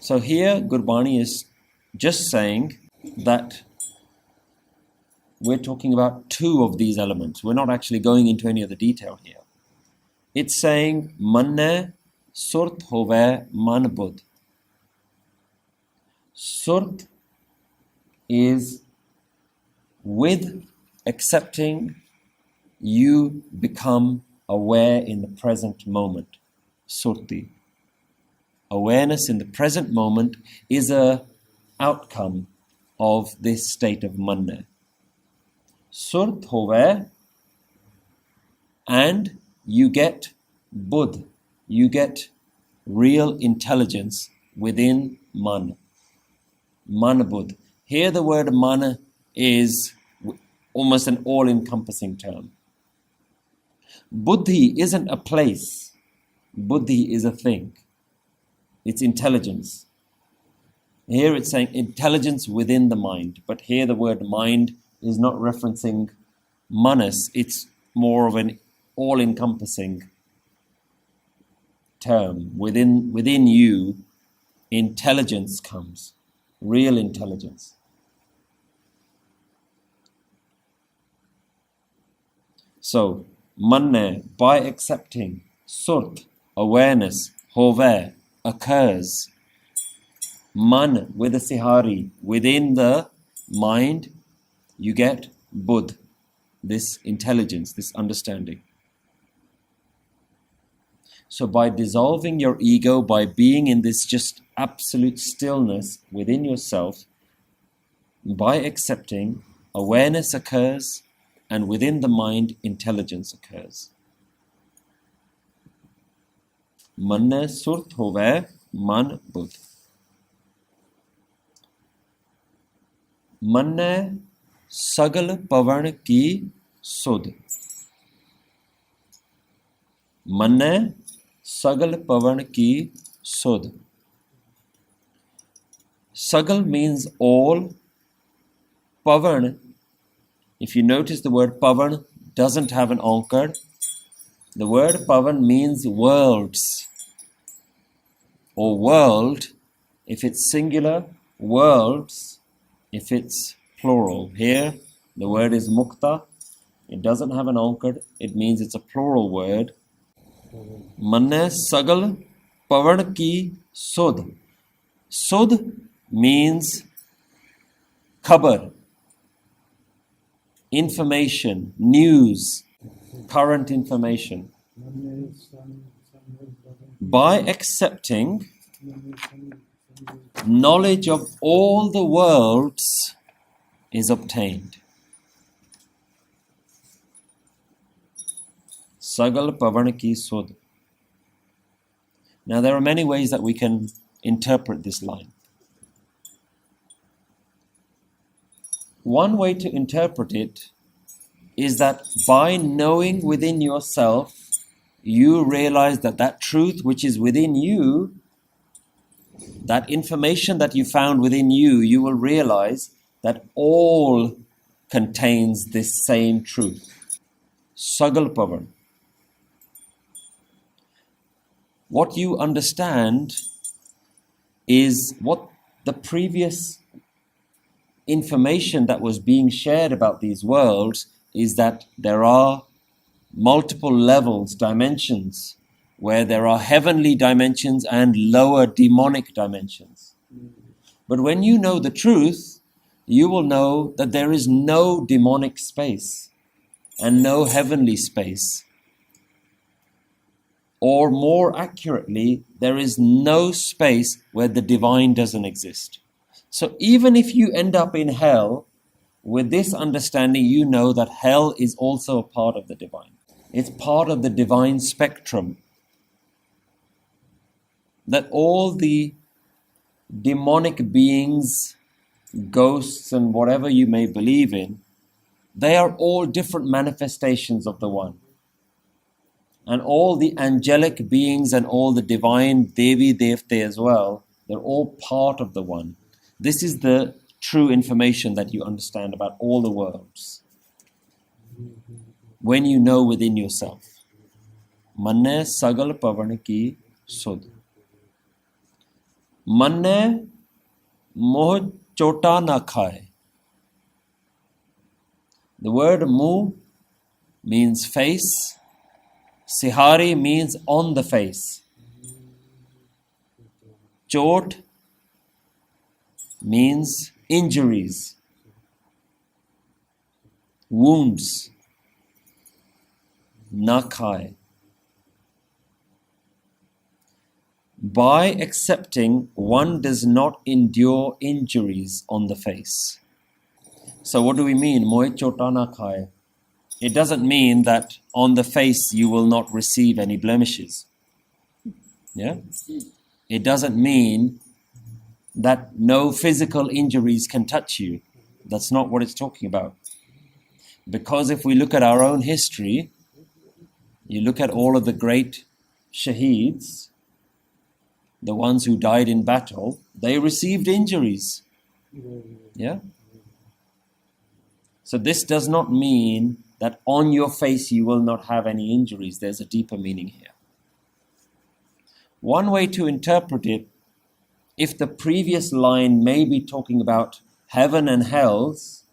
So here Gurbani is just saying that we're talking about two of these elements. We're not actually going into any of the detail here. It's saying manne surt hove man budh. Surt is with accepting, you become aware in the present moment. Surti. Awareness in the present moment is a outcome of this state of manna. Surt hove, and you get budh, you get real intelligence within man. Man budh. Here the word man is almost an all-encompassing term. Buddhi isn't a place. Buddhi is a thing. It's intelligence. Here it's saying intelligence within the mind. But here the word mind is not referencing manas. It's more of an all-encompassing term. Within you, intelligence comes. Real intelligence. So, manne, by accepting, surt, awareness, hove, occurs. Man, with a sihari, within the mind, you get budh, this intelligence, this understanding. So by dissolving your ego, by being in this just absolute stillness within yourself, by accepting, awareness occurs, and within the mind, intelligence occurs. Manne surt hove man budh. Manne sagal pavan ki sudh. Manne sagal pavan ki sudh. Sagal means all. Pavan, if you notice the word pavan doesn't have an ankar. The word pavan means worlds or world if it's singular, worlds if it's plural. Here the word is mukta. It doesn't have an ankar. It means it's a plural word. Manne sagal pavan ki sudh. Sudh means khabar, information, news, current information. By accepting, knowledge of all the worlds is obtained. Sagal pavan ki sudh. Now there are many ways that we can interpret this line. One way to interpret it is that by knowing within yourself, you realize that that truth which is within you, that information that you found within you, you will realize that all contains this same truth. Sagal pavan. What you understand is what the previous information that was being shared about these worlds is that there are multiple levels, dimensions, where there are heavenly dimensions and lower demonic dimensions. But when you know the truth, you will know that there is no demonic space and no heavenly space. Or more accurately, there is no space where the divine doesn't exist. So even if you end up in hell, with this understanding, you know that hell is also a part of the divine. It's part of the divine spectrum. That all the demonic beings, ghosts and whatever you may believe in, they are all different manifestations of the one. And all the angelic beings and all the divine Devi Devte as well, they're all part of the one. This is the true information that you understand about all the worlds. When you know within yourself. Manne sagal pavan ki sudh. Manne moh chota na khaye. The word mu means face. Sihari means on the face. Chot means injuries, wounds. Na khaye. By accepting, one does not endure injuries on the face. So what do we mean? Moh chota na khaye. It doesn't mean that on the face you will not receive any blemishes. Yeah? It doesn't mean that no physical injuries can touch you. That's not what it's talking about. Because if we look at our own history, you look at all of the great shaheeds, the ones who died in battle, they received injuries. Yeah? So this does not mean that on your face you will not have any injuries. There's a deeper meaning here. One way to interpret it, if the previous line may be talking about heaven and hells,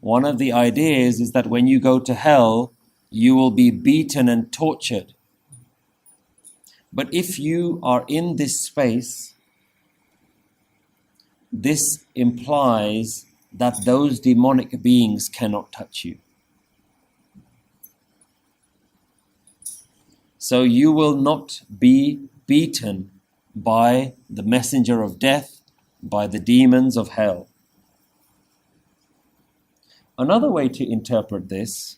one of the ideas is that when you go to hell, you will be beaten and tortured. But if you are in this space, this implies that those demonic beings cannot touch you. So you will not be beaten by the messenger of death, by the demons of hell. Another way to interpret this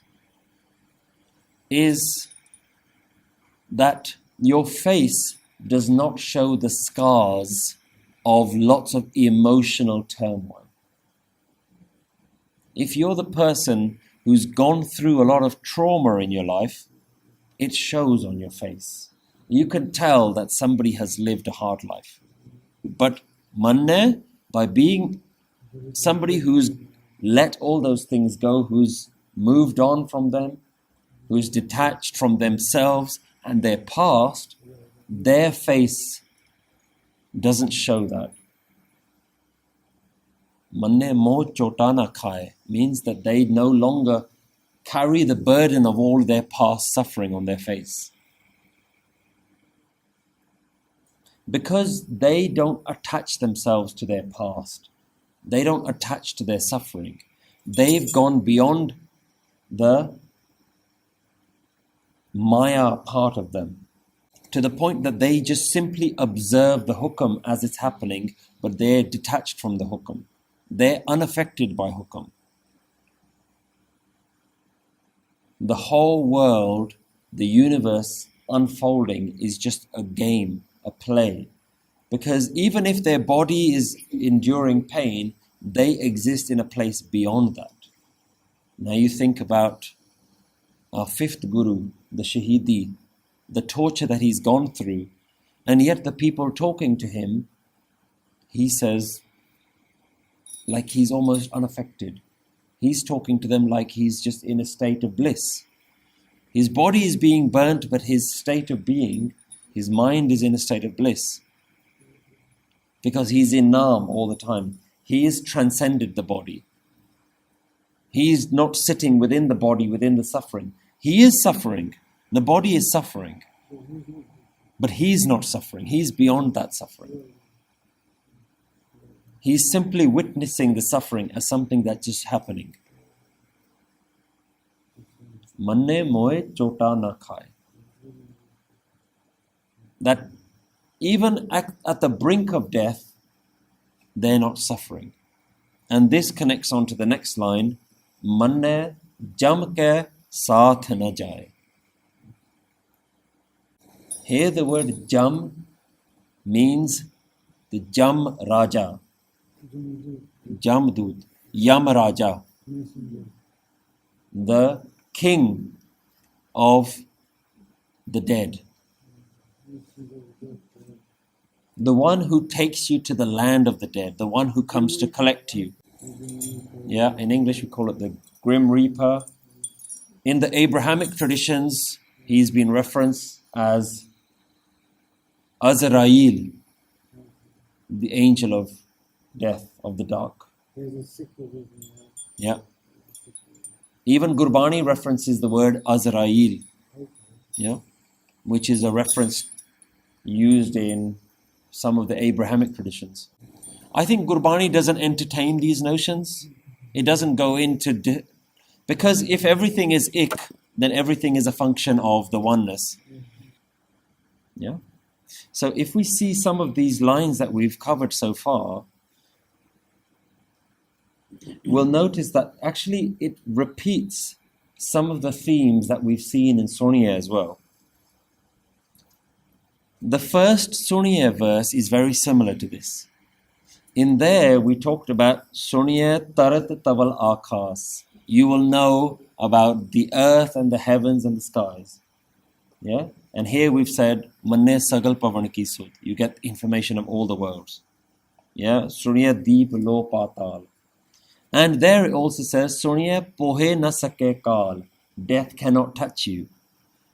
is that your face does not show the scars of lots of emotional turmoil. If you're the person who's gone through a lot of trauma in your life, it shows on your face. You can tell that somebody has lived a hard life. But manne, by being somebody who's let all those things go, who's moved on from them, who's detached from themselves and their past, their face doesn't show that. Manne moh chota na khaye means that they no longer carry the burden of all their past suffering on their face. Because they don't attach themselves to their past. They don't attach to their suffering. They've gone beyond the Maya part of them, to the point that they just simply observe the hukam as it's happening, but they're detached from the hukam. They're unaffected by hukam. The whole world, the universe unfolding is just a game, a play. Because even if their body is enduring pain, they exist in a place beyond that. Now you think about our fifth Guru, the Shahidi, the torture that he's gone through, and yet the people talking to him, he says, like he's almost unaffected. He's talking to them like he's just in a state of bliss. His body is being burnt, but his state of being, his mind is in a state of bliss. Because he's in Naam all the time. He has transcended the body. He is not sitting within the body, within the suffering. He is suffering. The body is suffering. But he's not suffering. He's beyond that suffering. He's simply witnessing the suffering as something that's just happening. Manne moe chota na khaye. That even at the brink of death, they're not suffering. And this connects on to the next line, Manne jam ke saath na jaye. Here the word jam means the Jam Raja, Jamdut, Yam Raja, the king of the dead, the one who takes you to the land of the dead, the one who comes to collect you. Yeah, in English we call it the Grim Reaper. In the Abrahamic traditions, he's been referenced as Azrael. the angel of death, of the dark. Yeah. Even Gurbani references the word Azrail, yeah, which is a reference used in some of the Abrahamic traditions. I think Gurbani doesn't entertain these notions. It doesn't go into... because if everything is ik, then everything is a function of the oneness. Yeah. So if we see some of these lines that we've covered so far, we'll notice that actually it repeats some of the themes that we've seen in Surya as well. The first Surya verse is very similar to this. In there, we talked about Surya Tarat Taval Akas. You will know about the earth and the heavens and the skies. Yeah? And here we've said, Manne Sagal Pavan Ki Sud. You get information of all the worlds. Yeah? Surya Deep Lo Patal. And there it also says, Surya Pohe Na Sake Kal. Death cannot touch you.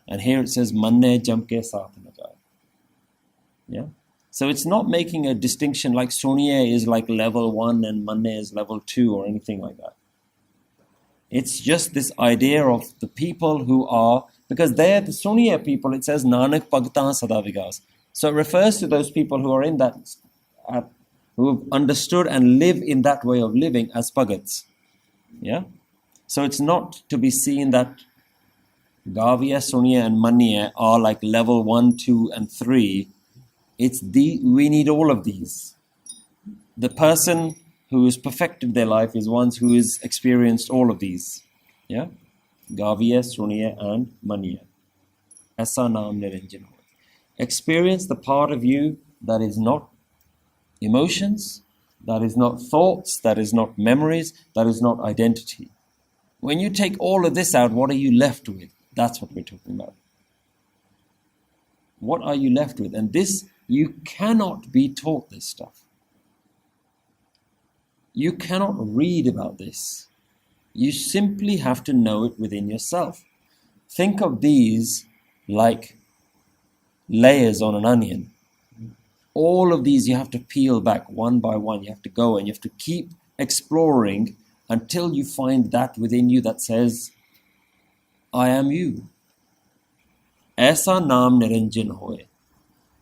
And here it says, Manne Jamke Saath Na Jaye. Yeah? So it's not making a distinction like Surya is like level 1 and Manne is level 2 or anything like that. It's just this idea of the people who are, because they're the Surya people, it says Nanak Bhagtan Sada Vigas. So it refers to those people who are in that, who have understood and live in that way of living as Bhagats. Yeah? So it's not to be seen that Gavya, Surya and Manya are like level 1, 2 and 3. We need all of these. The person who has perfected their life is one who has experienced all of these. Yeah? Gavya, Surya and Manya. Aisa naam niranjan hoy. Experience the part of you that is not emotions, that is not thoughts, that is not memories, that is not identity. When you take all of this out, what are you left with? That's what we're talking about. What are you left with? And this, you cannot be taught this stuff. You cannot read about this. You simply have to know it within yourself. Think of these like layers on an onion. All of these you have to peel back one by one. You have to go and you have to keep exploring until you find that within you that says, I am you. Aisa naam niranjan hoye.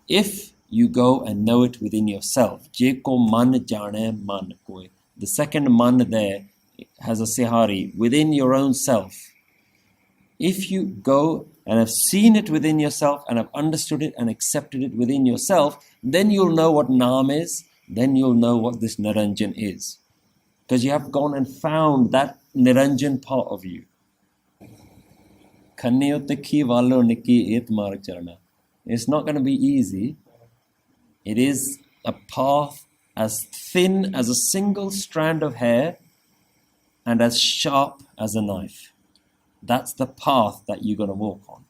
If you go and know it within yourself, Jeko man jane man koe. The second man there has a sihari, within your own self. If you go and have seen it within yourself and have understood it and accepted it within yourself, then you'll know what naam is, then you'll know what this niranjan is. Because you have gone and found that niranjan part of you. It's not going to be easy. It is a path as thin as a single strand of hair and as sharp as a knife. That's the path that you're going to walk on.